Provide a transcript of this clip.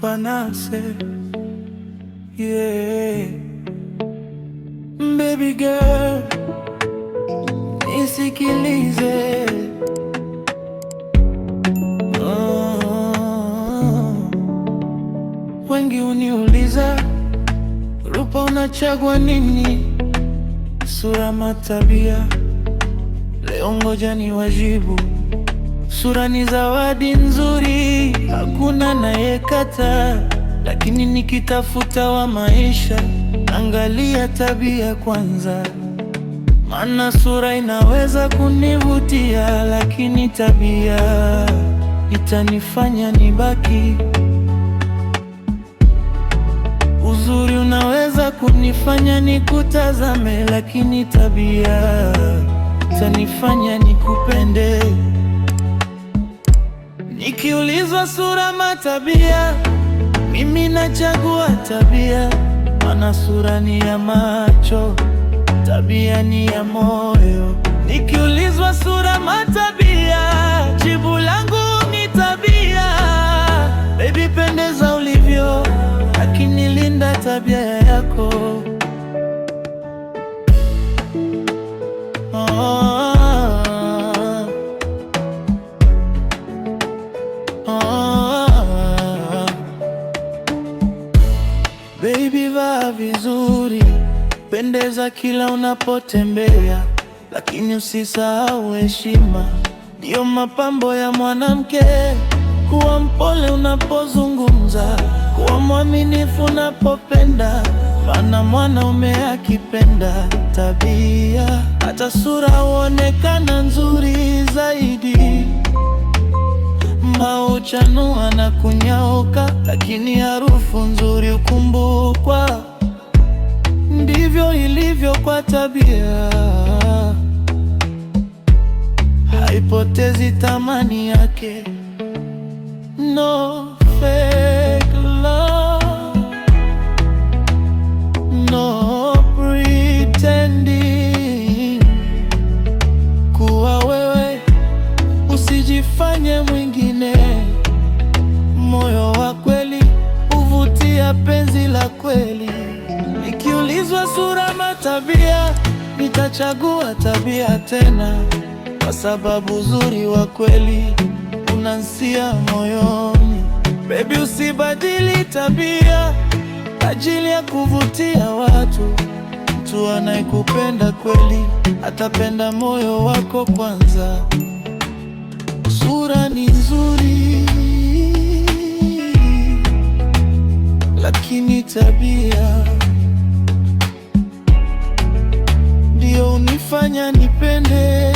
tupanase. Yeah. Baby girl, nisikilize. Wengi uniuliza, Rupa unachagua nini? Sura ama tabia? Leo ngoja niwajibu. Sura ni zawadi nzuri, hakuna nayekata, lakini nikitafuta wa maisha, angalia tabia kwanza. Maana sura inaweza kunivutia, lakini tabia itanifanya nibaki. Uzuri unaweza kunifanya nikutazame, lakini tabia itanifanya nikupende. Nikiulizwa sura ama tabia, mimi nachagua tabia. Maana sura ni ya macho, tabia ni ya moyo. Nikiulizwa sura ama tabia, jibu langu ni tabia. Baby, pendeza ulivyo, lakini linda tabia yako. Baby, vaa vizuri, pendeza kila unapotembea, lakini usisahau heshima, ndiyo mapambo ya mwanamke. Kuwa mpole unapozungumza, kuwa mwaminifu unapopenda, maana mwanaume akipenda tabia, hata sura huonekana nzuri zaidi. Mbao huchanua na kunyauka, lakini harufu nzuri hukumbukwa. Ndivyo ilivyo kwa tabia, haipotezi thamani yake. No fake love, no pretending. Kuwa wewe, usijifanye mwingine. Moyo wa kweli huvutia penzi la kweli. Nikiulizwa sura ama tabia, nitachagua tabia tena, kwa sababu uzuri wa kweli unansia moyoni. Baby, usibadili tabia ajili ya kuvutia watu. Mtu anayekupenda kweli atapenda moyo wako kwanza. Sura ni nzuri, lakini tabia ndiyo unifanya nipende.